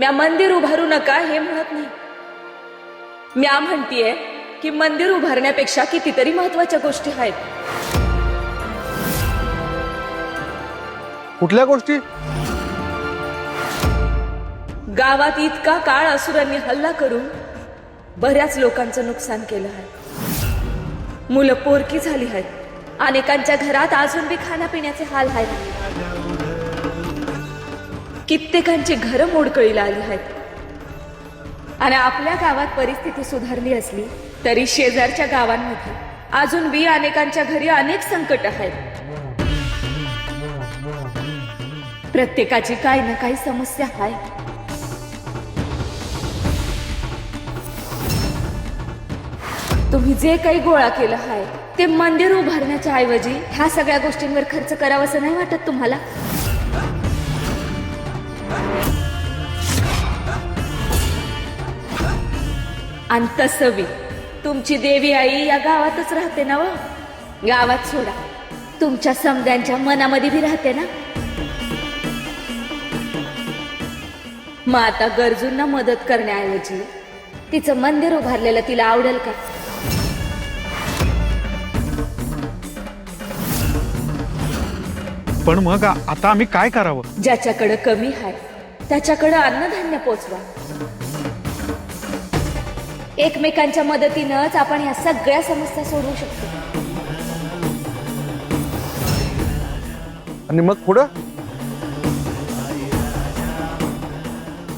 म्या मंदिर उभारू नका हे म्हणत नाही. म्या म्हणतीये की मंदिर उभारण्यापेक्षा कितीतरी महत्वाच्या गोष्टी आहेत. कुठल्या गोष्टी? गावात इतका काळ असुरांनी हल्ला करून बऱ्याच लोकांचं नुकसान केलं आहे. मुलं पोरकी झाली आहेत. अनेकांच्या घरात अजून बी खाण्यापिण्याचे हाल आहेत. कित्येकांची घरं मोडकळीला आली आहेत. आणि आपल्या गावात परिस्थिती सुधारली असली तरी शेजारच्या गावांमध्ये अजून बी अनेकांच्या घरी अनेक संकट आहेत. प्रत्येकाची काही ना काही समस्या आहे. तुम्ही जे काही गोळा केलं आहे ते मंदिर उभारण्याच्या ऐवजी ह्या सगळ्या गोष्टींवर खर्च करावंसं नाही वाटत तुम्हाला? आणि तसं बी तुमची देवी आई या गावातच राहते ना. गावात सोडा, तुमच्या समद्यांच्या मनामध्ये बी राहते ना. मग आता गरजूंना मदत करण्याऐवजी तिचं मंदिर उभारलेलं तिला आवडेल का? पण मग आता आम्ही काय करावं? ज्याच्याकडे कमी आहे त्याच्याकडे अन्नधान्य पोचवा. एकमेकांच्या मदतीनंच आपण या सगळ्या समस्या सोडवू शकतो. आणि मग पुढं?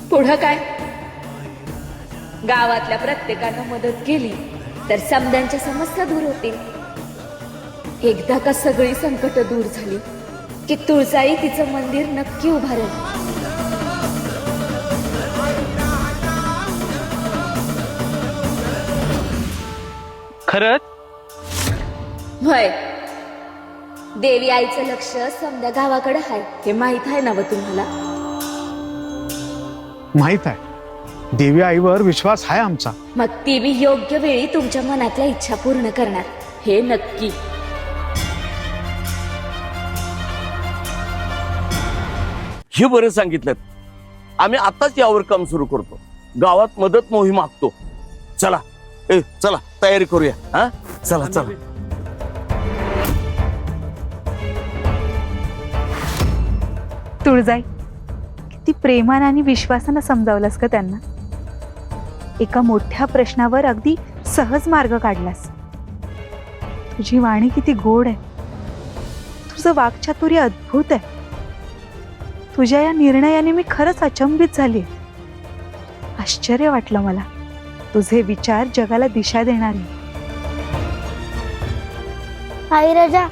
पुढं काय? गावातल्या प्रत्येकानं मदत केली तर समद्यांच्या समस्या दूर होतील. एकदा का सगळी संकट दूर झाली की तुळजाई तिचं मंदिर नक्की उभारेल. खरंच? होय. देवी आईचं लक्ष समद्या गावाकडे आहे हे माहित आहे ना व तुम्हाला? माहित आहे. देवी आईवर विश्वास आहे आमचा. मग ती बी योग्य वेळी तुमच्या मनातल्या इच्छा पूर्ण करणार हे नक्की. हे बरं सांगितलं. आम्ही आताच यावर काम सुरू करतो. गावात मदत मोहीम आखतो. चला चला तयारी करूया. हा चला चला. तुळजाई, किती प्रेमाने आणि विश्वासानं समजावलंस का त्यांना. एका मोठ्या प्रश्नावर अगदी सहज मार्ग काढलास. तुझी वाणी किती गोड आहे. तुझं वाक्चातुर्य अद्भुत आहे. तुझ्या या निर्णयाने मी खरंच अचंबित झाली. आश्चर्य वाटलं मला. तुझे विचार जगाला दिशा देणारे. आई राजा,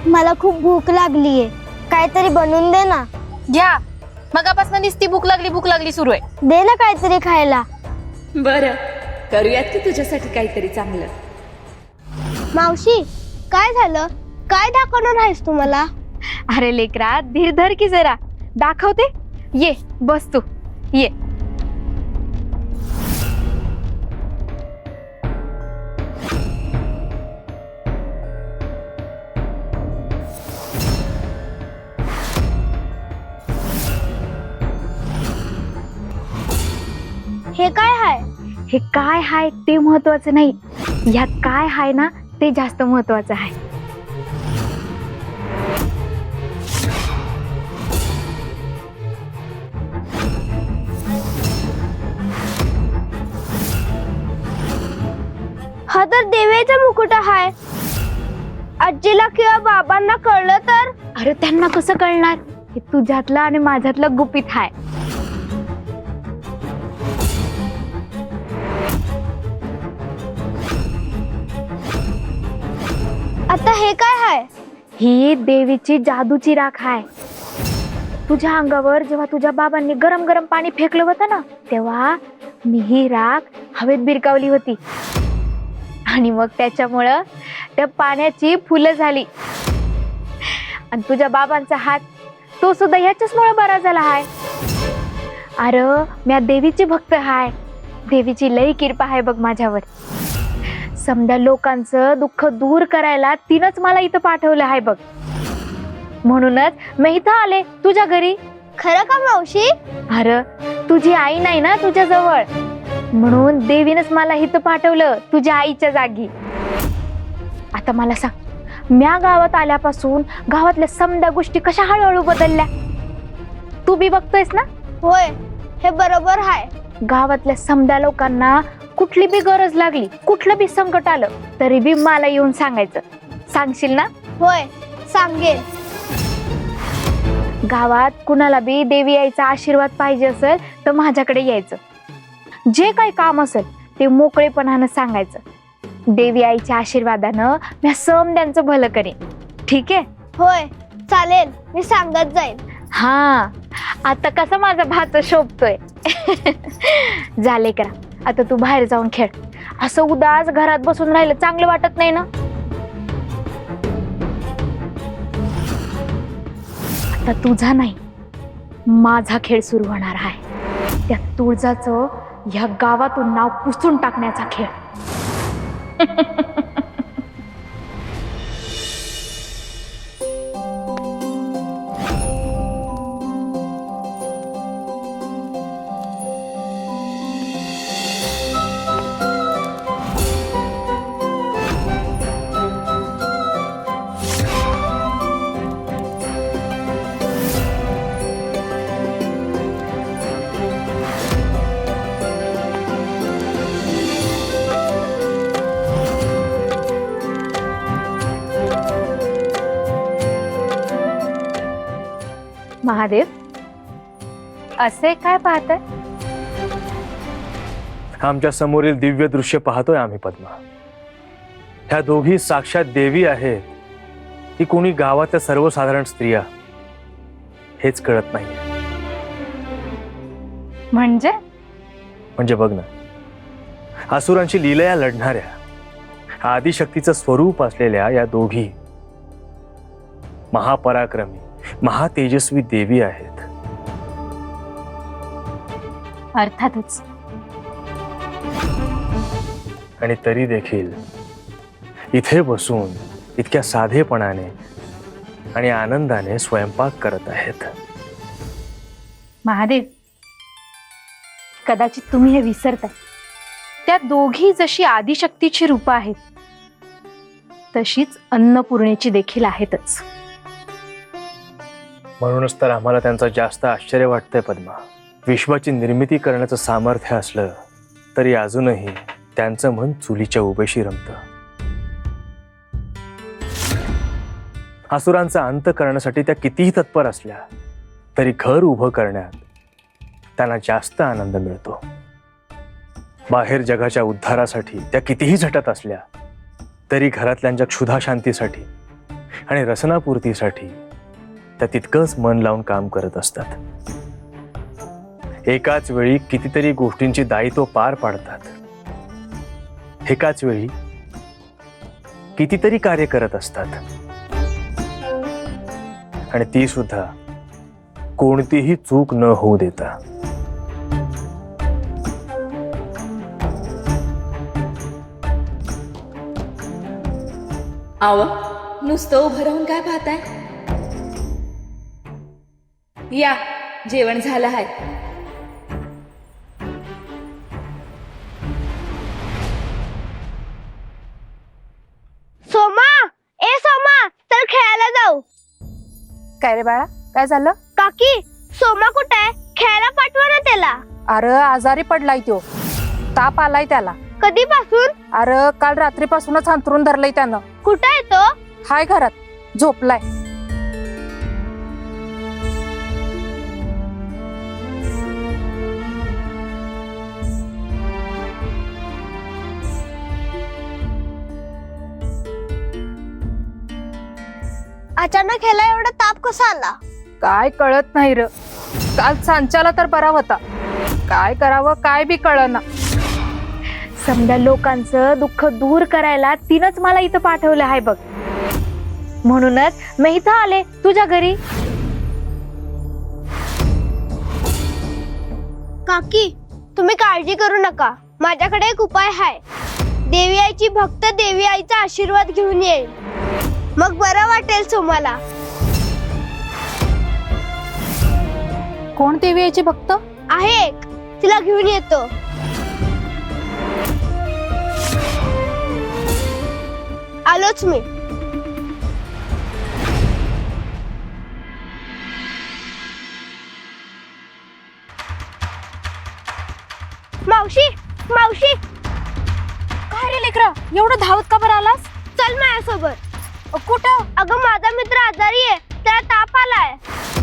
मला खूप भूक लागलीये. काहीतरी बनवून दे ना. घ्या. मगापासून नुसती भूक लागली सुरू आहे. दे ना काहीतरी खायला. बरं, करूयात की तुझ्यासाठी काहीतरी चांगलं. मावशी, काय झालं? काय दाखवणार आहेस तू मला? अरे लेकरा, धीर धर की जरा. दाखवते. ये बस तू. ये. हे काय आहे? हे काय हाय ते महत्वाचं नाही. यात काय हाय ना ते जास्त महत्वाचं आहे. हा तर देवीचा मुकुट आहे. आजीला किंवा बाबांना कळलं तर? अरे त्यांना कसं कळणार? हे तुझ्यातलं आणि माझ्यातलं गुपित हाय. आता हे काय आहे? ही देवीची जादूची राख आहे. तुझ्या अंगावर जेव्हा तुझ्या बाबांनी गरम गरम पाणी फेकलं होतं ना, तेव्हा मी ही राख हवेत बिरकावली होती. आणि मग त्याच्यामुळं त्या पाण्याची फुलं झाली. आणि तुझ्या बाबांचा हात तो सुद्धा ह्याच्याचमुळे बरा झाला हाय. अरे म्या देवीची भक्त हाय. देवीची लई कृपा आहे बघ माझ्यावर. समद्या लोकांचं दुःख दूर करायला तिनंच मला इथं पाठवलं आहे बघ. म्हणूनच मी इथं आले तुझ्या घरी. खरं का मावशी? अरे तुझी आई नाही ना तुझ्या जवळ, म्हणून देवीनच मला इथं पाठवलं तुझ्या आईच्या जागी. आता मला सांग, म्या गावात आल्यापासून गावातल्या समद्या गोष्टी कशा हळूहळू बदलल्या तू बी बघतोयस ना? होय, हे बरोबर आहे. गावातल्या समद्या लोकांना कुठली बी गरज लागली, कुठलं बी संकट आलं तरी बी मला येऊन सांगायचं. सांगशील ना? होय, सांगेन. गावात कुणाला बी देवी आईचा आशीर्वाद पाहिजे असेल तर माझ्याकडे यायचं. जे काही काम असेल ते मोकळेपणानं सांगायचं. देवी आईच्या आशीर्वादानं मी समद्यांचं भलं करेन. ठीक आहे? होय, चालेल, मी सांगत जाईन. हा, आता कसा माझा भाचा शोभतोय. झाले करा, आता तू बाहेर जाऊन खेळ. असं उदास घरात बसून राहिलं चांगलं वाटत नाही ना. आता तुझा नाही, माझा खेळ सुरू होणार आहे. त्या तुळजाचं ह्या गावातून नाव पुसून टाकण्याचा खेळ. महादेव, असे काय पाहताय? आमच्या समोरील दिव्य दृश्य पाहतोय आम्ही पद्मा. ह्या दोघी साक्षात देवी आहेत की कोणी गावातल्या सर्वसाधारण स्त्रिया, हेच कळत नाही. म्हणजे बघ ना, असुरांची लीलया लढणाऱ्या आदिशक्तीचं स्वरूप असलेल्या या दोघी महापराक्रमी महातेजस्वी देवी आहेत. अर्थातच. आणि तरी देखील इथे बसून इतक्या साधेपणाने आणि आनंदाने स्वयंपाक करत आहेत. महादेव, कदाचित तुम्ही हे विसरताय. त्या दोघी जशी आदिशक्तीची रूपं आहेत तशीच अन्नपूर्णेची देखील आहेतच. म्हणूनच तर आम्हाला त्यांचं जास्त आश्चर्य वाटतंय पद्मा. विश्वाची निर्मिती करण्याचं सामर्थ्य असलं तरी अजूनही त्यांचं मन चुलीच्या उभेशी रमतं. असुरांचा अंत करण्यासाठी त्या कितीही तत्पर असल्या तरी घर उभं करण्यात त्यांना जास्त आनंद मिळतो. बाहेर जगाच्या उद्धारासाठी त्या कितीही झटत असल्या तरी घरातल्यांच्या क्षुधाशांतीसाठी आणि रसनापूर्तीसाठी त्या तितकंच मन लावून काम करत असतात. एकाच वेळी कितीतरी गोष्टींची दायित्व पार पाडतात. एकाच वेळी कितीतरी कार्य करत असतात आणि ती सुद्धा कोणतीही चूक न होऊ देता. आव, नुसतं उभं राहून काय पाहताय? या, जेवण झालं आहे. सोमा, ए सोमा, चल खेळायला जाऊ. काय रे बाळा, काय झालं? काकी, सोमा कुठे आहे? खेळायला पाठवा ना त्याला. अरे आजारी पडलाय तो, ताप आलाय त्याला. कधीपासून? अरे काल रात्रीपासूनच अंथरून धरलंय त्यानं. कुठे आहे तो? हाय घरात, झोपलाय. अचानक ह्याला एवढा ताप कसा आला? काय कळत नाही र. काल सांच्याला तर बरा होता, काय करावं काय बी कळना. समद्या लोकांचं दुःख दूर करायला तिनंच मला इथं पाठवलं आहे बघ. म्हणूनच मी इथं आले तुझ्या घरी. काकी, तुम्ही काळजी करू नका, माझ्याकडे एक उपाय आहे. देवी आईची भक्त देवी आईचा आशीर्वाद घेऊन येईल, मग बरं वाटेल तुम्हाला. कोण देवी आईचे भक्त? आहे एक, तिला घेऊन येतो. आलोच मी. मावशी, मावशी, काय रे लेकरा, एवढं धावत का बरं आलास? चल माझ्यासोबत. कुठं? अगं माझा मित्र आजारी आहे, त्याला ताप आलाय.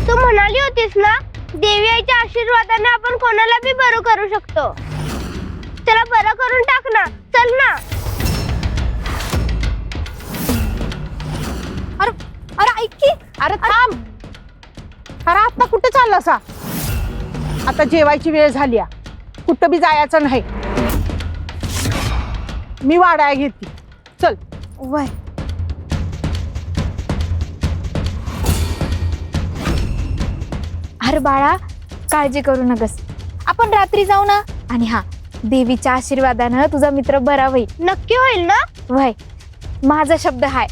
तू म्हणाली होतीस ना, देवी आईच्या आशीर्वादाने आपण कोणाला बी बरं करू शकतो. त्याला बरं करून टाक ना, चल ना. अरे ऐक की. अरे थांब. अरे आता कुठे चालला सा? आता जेवायची वेळ झाली, कुठं बी जायचं नाही. मी वाडाया घेते, चल. वय अरे बाळा, काळजी करू नकस. आपण रात्री जाऊ ना. आणि हा, देवीच्या आशीर्वादानं तुझा मित्र बरा होईल. नक्की होईल ना? वय, माझा शब्द हाय.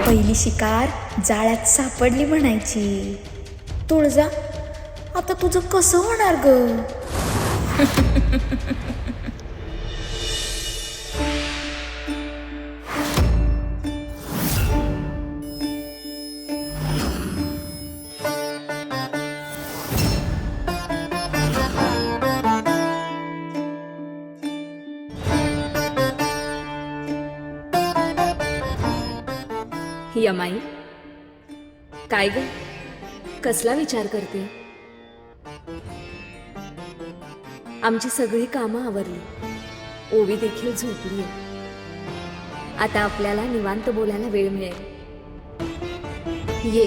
पहिली शिकार जाळ्यात सापडली म्हणायची. तुळजा, आता तुझं कसं होणार ग? यमाई, काय ग, कसला विचार करते? आमची सगळी कामं आवरली, ओवी देखील झोपली. आता आपल्याला निवांत बोलायला वेळ मिळेल. ये.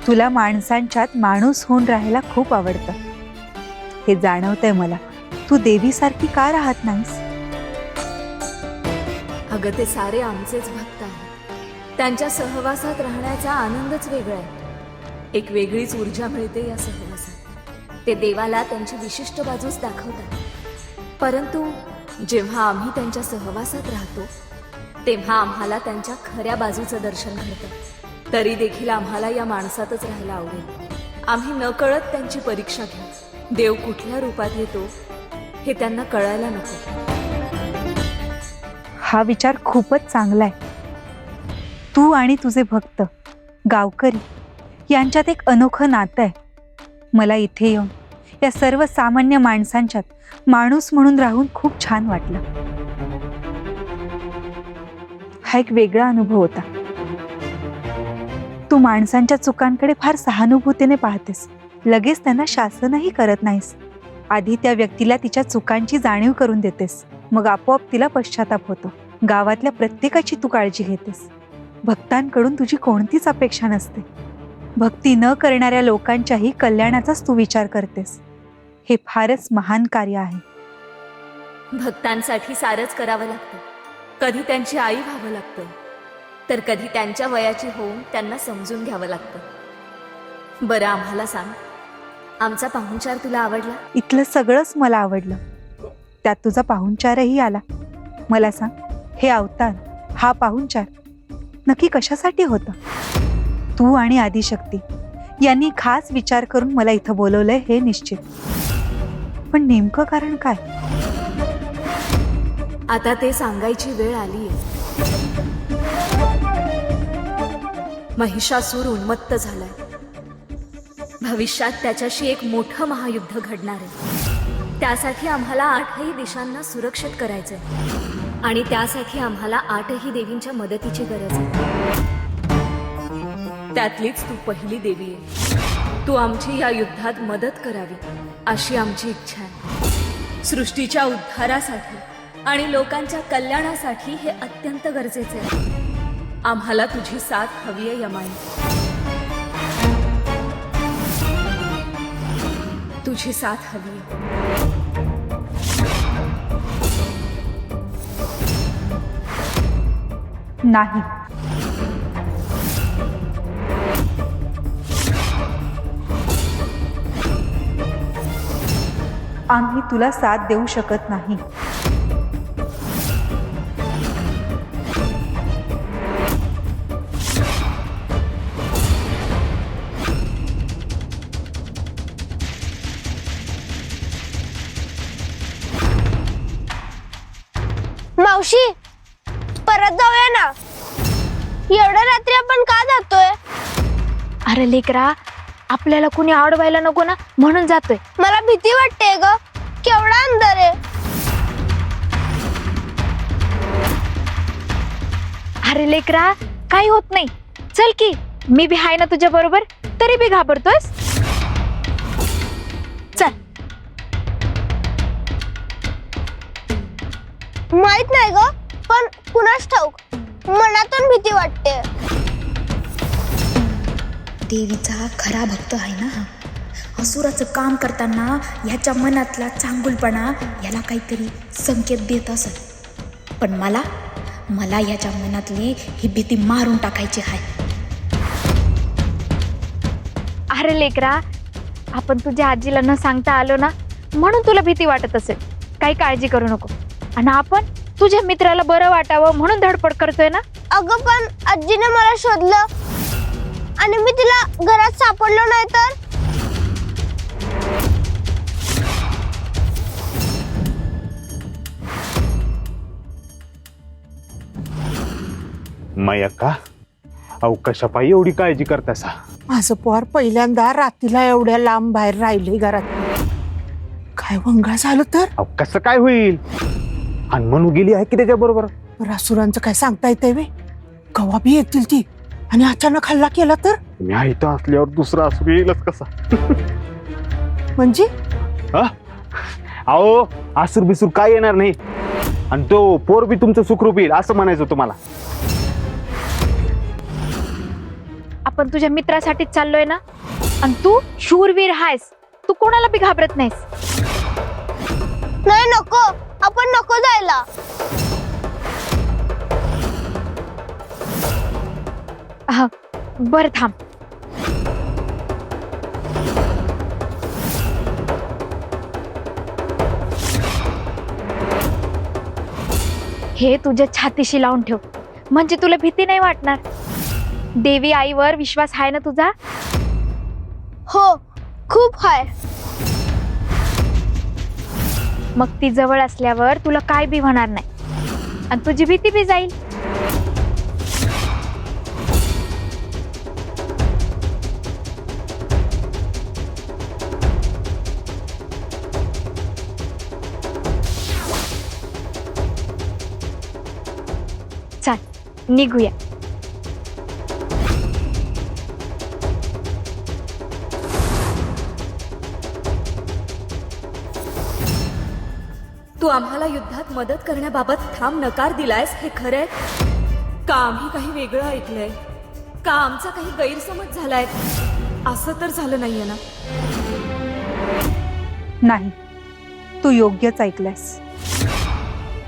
तुला माणसांच्यात माणूस होऊन राहायला खूप आवडतं. हे जाणवतंय मला. तू देवीसारखी का राहत नाहीस? अगं, ते सारे आमचेच भक्त आहेत. त्यांच्या सहवासात राहण्याचा आनंदच वेगळा आहे. एक वेगळीच ऊर्जा मिळते या सहवासात. ते देवाला त्यांची विशिष्ट बाजूच दाखवतात. परंतु जेव्हा आम्ही त्यांच्या सहवासात राहतो, तेव्हा आम्हाला त्यांच्या खऱ्या बाजूचं दर्शन घडतं. तरी देखील आम्हाला या माणसातच राहायला आवडेल. आम्ही नकळत त्यांची परीक्षा घेऊ. देव कुठल्या रूपात येतो हे त्यांना कळायला नको. हा विचार खूपच चांगला आहे. तू आणि तुझे भक्त गावकरी यांच्यात एक अनोखं नातं आहे. मला इथे येऊन या सर्व सामान्य माणसांच्यात माणूस म्हणून राहून खूप छान वाटलं. हा एक वेगळा अनुभव होता. तू माणसांच्या चुकांकडे फार सहानुभूतीने पाहतेस. लगेच त्यांना शासनही करत नाहीस. आधी त्या व्यक्तीला तिच्या चुकांची जाणीव करून देतेस, मग आपोआप तिला पश्चाताप होतो. गावातल्या प्रत्येकाची तू काळजी घेतेस. भक्तांकडून तुझी कोणतीच अपेक्षा नसते. भक्ती न करणाऱ्या लोकांच्याही कल्याणाचाच तू विचार करतेस. हे फारच महान कार्य आहे. भक्तांसाठी सारच करावं लागतं. कधी त्यांची आई व्हावं लागतं, तर कधी त्यांच्या वयाची होऊन त्यांना समजून घ्यावं लागतं. बरं, आम्हाला सांग, आमचा पाहुणचार तुला आवडला? इथलं सगळंच मला आवडलं. त्यात तुझा पाहुणचारही आला. मला सांग, हे अवतार, हा पाहुणचार नक्की कशासाठी होता? तू आणि आदिशक्ती यांनी खास विचार करून मला इथं बोलवलंय हे निश्चित. पण नेमकं कारण काय? आता ते सांगायची वेळ आलीये. महिषासूर उन्मत्त झालाय. भविष्यात त्याच्याशी एक मोठं महायुद्ध घडणार आहे. त्यासाठी आम्हाला 8ही दिशांना सुरक्षित करायचंय. आणि त्यासाठी आम्हाला 8ही देवींच्या मदतीची गरज आहे. त्यातलीच तू पहिली देवी आहे. तू आमची या युद्धात मदत करावी अशी आमची इच्छा आहे. सृष्टीच्या उद्धारासाठी आणि लोकांच्या कल्याणासाठी हे अत्यंत गरजेचे आहे. आम्हाला तुझी साथ हवी आहे यमाई. तुझी साथ हवी आहे. नाही. आम्ही तुला साथ देऊ शकत नाही. मावशी परत जाऊया ना. एवढ्या रात्री आपण का जातोय? अरे लेकरा, आपल्याला कुणी अडवायला नको ना म्हणून जातोय. मला भीती वाटते ग. केवढा अंधार आहे. अरे लेकरा, काही होत नाही. चल की, मी बी आहे ना तुझ्या बरोबर. तरी बी घाबरतोयस? चल. माहित नाही ग, पण कुणाच ठाऊक मनातून भीती वाटते. देवीचा खरा भक्त आहे ना हा. असुराचं काम करताना ह्याच्या मनातला चांगुलपणा याला काहीतरी संकेत देत असत. पण मला ह्याच्या मनातली ही भीती मारून टाकायची आहे. अरे लेकरा, आपण तुझ्या आजीला न सांगता आलो ना म्हणून तुला भीती वाटत असेल. काही काळजी करू नको. आणि आपण तुझ्या मित्राला बरं वाटावं म्हणून धडपड करतोय ना. अगं पण आजीने मला शोधलं आणि मी तिला घरात सापडलो नाही तर. मयक्का, अहो कशापायी एवढी काळजी करतासा? माझं पोर पहिल्यांदा रात्रीला एवढ्या लांब बाहेर राहिले घरात. काय वंगा झालं तर? अहो कसं काय होईल? आणि म्हणू गेली आहे की त्याच्या बरोबर? रासुरांचं काय सांगता येतंय वे? कवा बी येतील ती आणि अचानक हल्ला केला तर? मी आहे इथं असल्यावर दुसरा असू येईलच कसा? म्हणजे अहो आसूर बिसूर काय येणार नाही. आणि तो पोर बी तुमचं सुखरूप येईल असं म्हणायचं तुम्हाला. आपण तुझ्या मित्रासाठीच चाललोय ना. आणि तू शूरवीर आहेस. तू कोणाला बी घाबरत नाहीस. नाही नको, आपण नको जायला. बरं थांब. हे तुझ्या छातीशी लावून ठेव, म्हणजे तुला भीती नाही वाटणार. देवी आईवर विश्वास आहे ना तुझा? हो, खूप हाय. मग ती जवळ असल्यावर तुला काय बी होणार नाही आणि तुझी भीती बी जाईल. चल निघूया. तू आम्हाला युद्धात मदत करण्याबाबत ठाम नकार दिलायस हे खरंय का? आम्ही काही वेगळं ऐकलंय का? आमचा काही गैरसमज झालाय? असं तर झालं नाहीये ना? नाही, तू योग्यच ऐकलंस.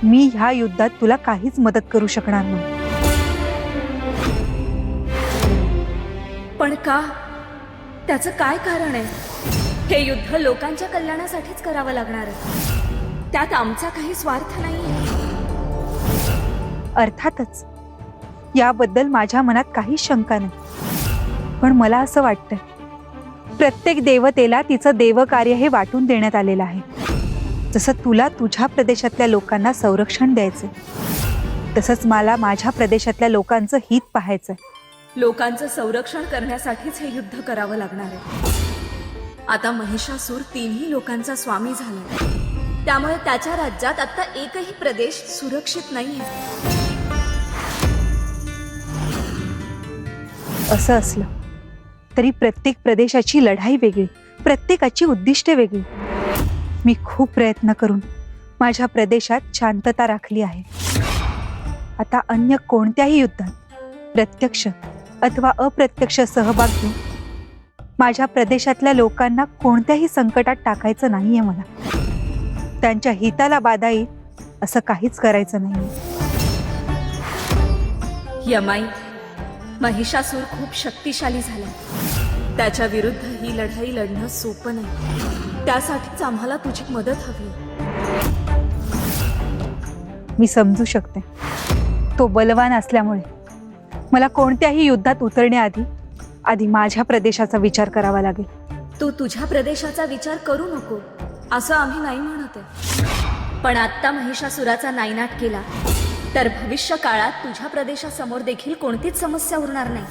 मी ह्या युद्धात तुला काहीच मदत करू शकणार नाही. पण का? त्याचं काय कारण आहे? हे युद्ध लोकांच्या कल्याणासाठीच करावं लागणार आहे. त्यात आमचा काही स्वार्थ नाही. अर्थातच याबद्दल माझ्या मनात काही शंका नाही. पण मला असं वाटतं प्रत्येक देवतेला तिचं देवकार्य हे वाटून देण्यात आलेलं आहे. जसं तुला तुझ्या प्रदेशातल्या लोकांना संरक्षण द्यायचं, तसंच मला माझ्या प्रदेशातल्या लोकांचं हित पाहायचं. लोकांचं संरक्षण करण्यासाठीच हे युद्ध करावं लागणार आहे. आता महिषासूर तिन्ही लोकांचा स्वामी झाला, त्यामुळे त्याच्या राज्यात आता एकही प्रदेश सुरक्षित नाहीये. असं असलं तरी प्रत्येक प्रदेशाची लढाई वेगळी, प्रत्येकाची उद्दिष्टे वेगळी. मी खूप प्रयत्न करून माझ्या प्रदेशात शांतता राखली आहे. आता अन्य कोणत्याही युद्धात प्रत्यक्ष अथवा अप्रत्यक्ष सहभाग घेऊन माझ्या प्रदेशातल्या लोकांना कोणत्याही संकटात टाकायचं नाहीये. मला त्यांच्या हिताला बाधा येईल असं काहीच करायचं नाही. यमाई, महिषासूर खूप शक्तिशाली झाला. त्याच्या विरुद्ध ही लढाई लढणं सोपं नाही. त्यासाठीच आम्हाला तुझी मदत हवी. मी समजू शकते. तो बलवान असल्यामुळे मला कोणत्याही युद्धात उतरण्याआधी माझ्या प्रदेशाचा विचार करावा लागेल. तू तुझ्या प्रदेशाचा विचार करू नको असं आम्ही नाही म्हणत आहे. पण आत्ता महिषासुराचा नायनाट केला तर भविष्य काळात तुझ्या प्रदेशासमोर देखील कोणतीच समस्या उरणार नाही.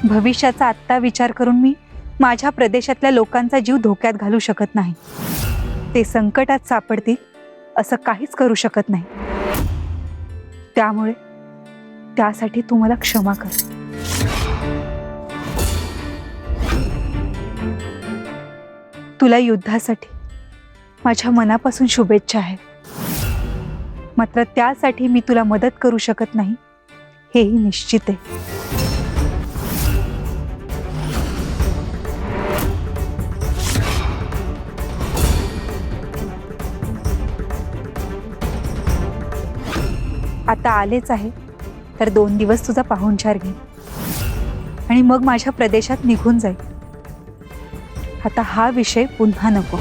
भविष्याचा आत्ता विचार करून मी माझ्या प्रदेशातल्या लोकांचा जीव धोक्यात घालू शकत नाही. ते संकटात सापडतील असं काहीच करू शकत नाही. त्यामुळे त्यासाठी तू मला क्षमा कर. तुला युद्धासाठी माझ्या मनापासून शुभेच्छा आहेत. मात्र त्यासाठी मी तुला मदत करू शकत नाही हेही निश्चित आहे. आता आलेच आहे तर 2 दिवस तुझा पाहुणचार घे आणि मग माझ्या प्रदेशात निघून जाईल. आता हा विषय पुन्हा नको.